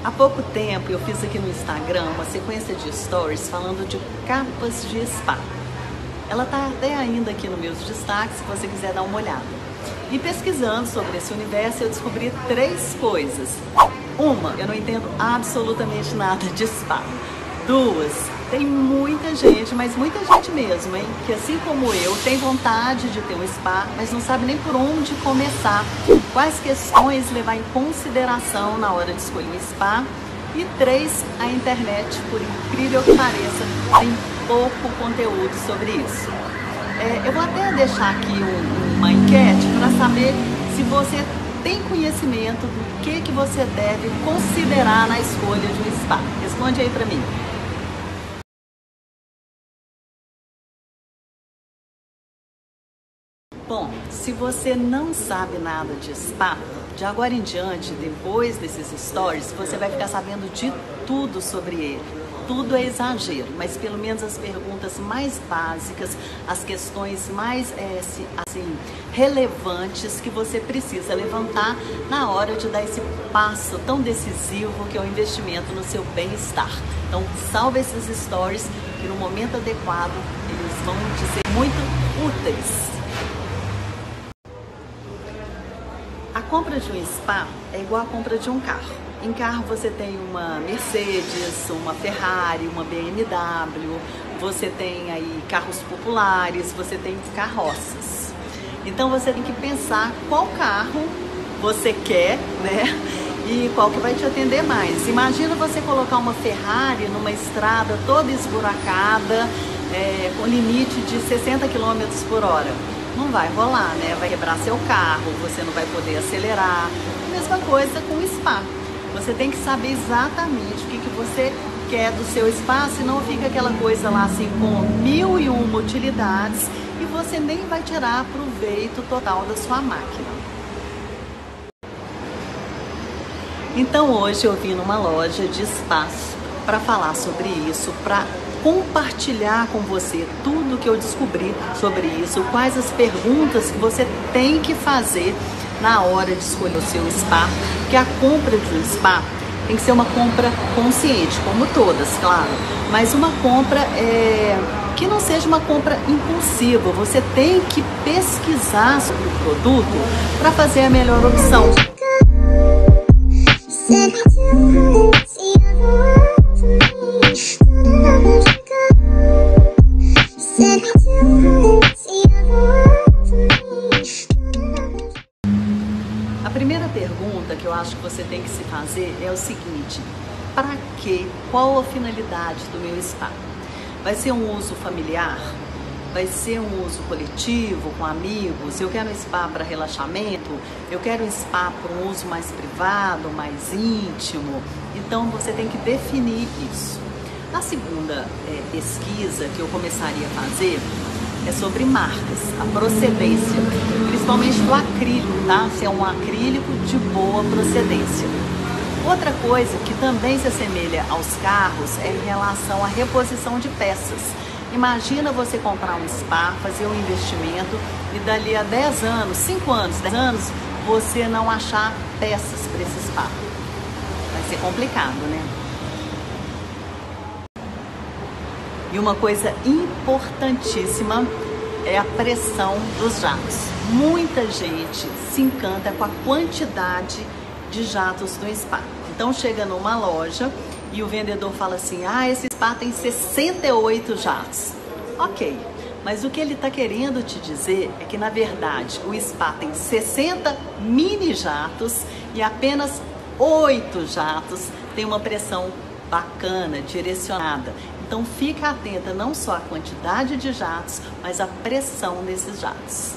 Há pouco tempo eu fiz aqui no Instagram uma sequência de stories falando de capas de spa. Ela tá até ainda aqui nos meus destaques, se você quiser dar uma olhada. E pesquisando sobre esse universo eu descobri 3 coisas. Uma, eu não entendo absolutamente nada de spa. 2, tem muita gente, mas muita gente mesmo, hein? Que assim como eu, tem vontade de ter um spa, mas não sabe nem por onde começar. Quais questões levar em consideração na hora de escolher um spa. E 3, a internet, por incrível que pareça, tem pouco conteúdo sobre isso. Eu vou até deixar aqui uma enquete para saber se você tem conhecimento do que você deve considerar na escolha de um spa. Responde aí para mim. Bom, se você não sabe nada de spa, de agora em diante, depois desses stories, você vai ficar sabendo de tudo sobre ele. Tudo é exagero, mas pelo menos as perguntas mais básicas, as questões mais relevantes que você precisa levantar na hora de dar esse passo tão decisivo que é o investimento no seu bem-estar. Então, salve esses stories que no momento adequado eles vão te ser muito úteis. A compra de um spa é igual a compra de um carro. Em carro você tem uma Mercedes, uma Ferrari, uma BMW, você tem aí carros populares, você tem carroças. Então você tem que pensar qual carro você quer, né? E qual que vai te atender mais. Imagina você colocar uma Ferrari numa estrada toda esburacada, com limite de 60 km por hora. Não vai rolar, né? Vai quebrar seu carro, você não vai poder acelerar. Mesma coisa com o spa. Você tem que saber exatamente o que você quer do seu spa, senão fica aquela coisa lá assim com 1001 utilidades e você nem vai tirar proveito total da sua máquina. Então hoje eu vim numa loja de spas para falar sobre isso, para compartilhar com você tudo que eu descobri sobre isso, quais as perguntas que você tem que fazer na hora de escolher o seu spa, porque a compra de um spa tem que ser uma compra consciente, como todas, claro, mas uma compra que não seja uma compra impulsiva. Você tem que pesquisar sobre o produto para fazer a melhor opção. A primeira pergunta que eu acho que você tem que se fazer é o seguinte: para quê? Qual a finalidade do meu spa? Vai ser um uso familiar? Vai ser um uso coletivo, com amigos? Eu quero um spa para relaxamento? Eu quero um spa para um uso mais privado, mais íntimo? Então você tem que definir isso. A segunda pesquisa que eu começaria a fazer é sobre marcas, a procedência, principalmente do acrílico, tá? Se é um acrílico de boa procedência. Outra coisa que também se assemelha aos carros é em relação à reposição de peças. Imagina você comprar um spa, fazer um investimento e dali a 10 anos, 5 anos, 10 anos, você não achar peças para esse spa. Vai ser complicado, né? E uma coisa importantíssima é a pressão dos jatos. Muita gente se encanta com a quantidade de jatos do spa. Então chega numa loja e o vendedor fala assim: esse spa tem 68 jatos. Ok, mas o que ele está querendo te dizer é que na verdade o spa tem 60 mini jatos e apenas 8 jatos tem uma pressão bacana, direcionada. Então fica atenta não só à quantidade de jatos, mas à pressão desses jatos.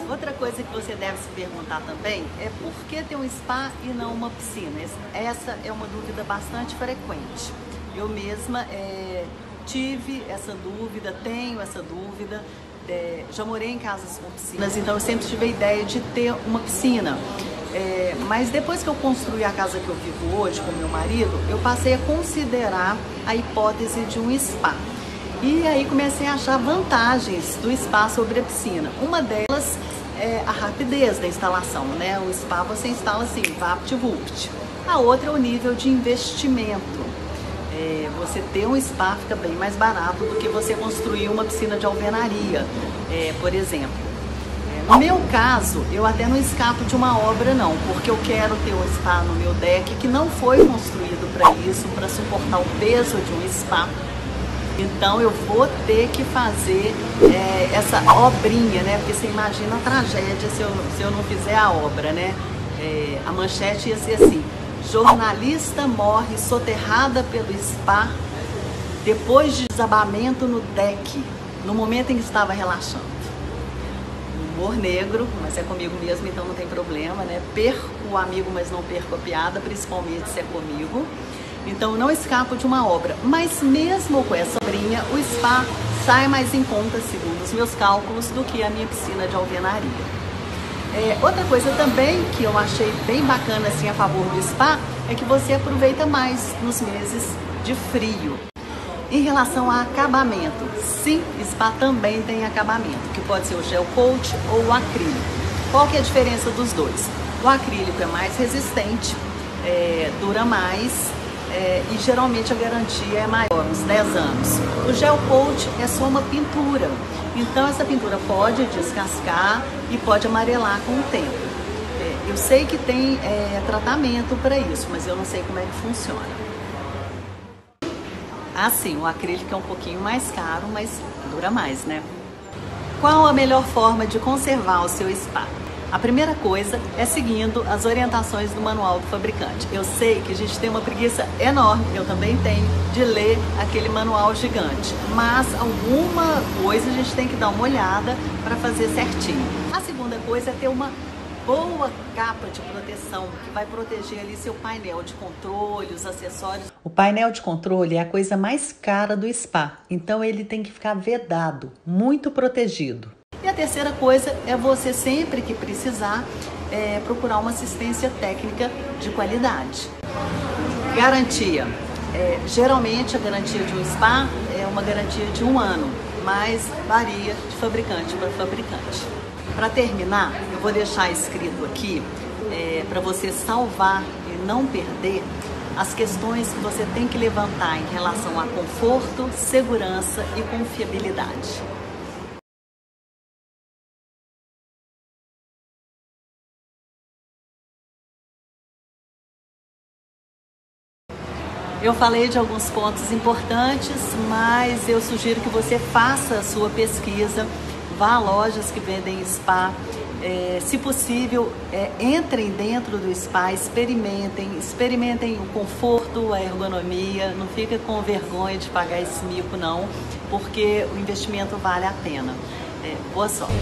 Outra coisa que você deve se perguntar também é por que ter um spa e não uma piscina? Essa é uma dúvida bastante frequente. Eu mesma tive essa dúvida, tenho essa dúvida. Já morei em casas com piscinas, então eu sempre tive a ideia de ter uma piscina. Mas depois que eu construí a casa que eu vivo hoje com meu marido, eu passei a considerar a hipótese de um spa. E aí comecei a achar vantagens do spa sobre a piscina. Uma delas é a rapidez da instalação, né? O spa você instala assim, vapt-vupt. A outra é o nível de investimento. Você ter um spa fica bem mais barato do que você construir uma piscina de alvenaria, por exemplo. No meu caso, eu até não escapo de uma obra não, porque eu quero ter um spa no meu deck que não foi construído para isso, para suportar o peso de um spa. Então eu vou ter que fazer essa obrinha, né? Porque você imagina a tragédia se eu não fizer a obra, né? A manchete ia ser assim: jornalista morre soterrada pelo spa depois de desabamento no deck, no momento em que estava relaxando. Humor negro, mas é comigo mesmo, então não tem problema, né? Perco o amigo, mas não perco a piada, principalmente se é comigo. Então não escapo de uma obra, mas mesmo com essa obrinha, o spa sai mais em conta, segundo os meus cálculos, do que a minha piscina de alvenaria. Outra coisa também que eu achei bem bacana assim a favor do spa é que você aproveita mais nos meses de frio. Em relação a acabamento, sim, spa também tem acabamento, que pode ser o gel coat ou o acrílico. Qual que é a diferença dos dois? O acrílico é mais resistente, dura mais, e geralmente a garantia é maior, uns 10 anos. O gel coat é só uma pintura, então essa pintura pode descascar e pode amarelar com o tempo. Eu sei que tem tratamento para isso, mas eu não sei como é que funciona. Assim, o acrílico é um pouquinho mais caro, mas dura mais, né? Qual a melhor forma de conservar o seu spa? A primeira coisa é seguindo as orientações do manual do fabricante. Eu sei que a gente tem uma preguiça enorme, eu também tenho, de ler aquele manual gigante. Mas alguma coisa a gente tem que dar uma olhada para fazer certinho. A segunda coisa é ter uma boa capa de proteção que vai proteger ali seu painel de controle, os acessórios. O painel de controle é a coisa mais cara do spa, então ele tem que ficar vedado, muito protegido. E a terceira coisa é você sempre que precisar procurar uma assistência técnica de qualidade. Garantia. Geralmente a garantia de um spa é uma garantia de 1 ano, mas varia de fabricante para fabricante. Para terminar, eu vou deixar escrito aqui para você salvar e não perder as questões que você tem que levantar em relação a conforto, segurança e confiabilidade. Eu falei de alguns pontos importantes, mas eu sugiro que você faça a sua pesquisa, vá a lojas que vendem spa, se possível, entrem dentro do spa, experimentem o conforto, a ergonomia, não fica com vergonha de pagar esse mico não, porque o investimento vale a pena. Boa sorte!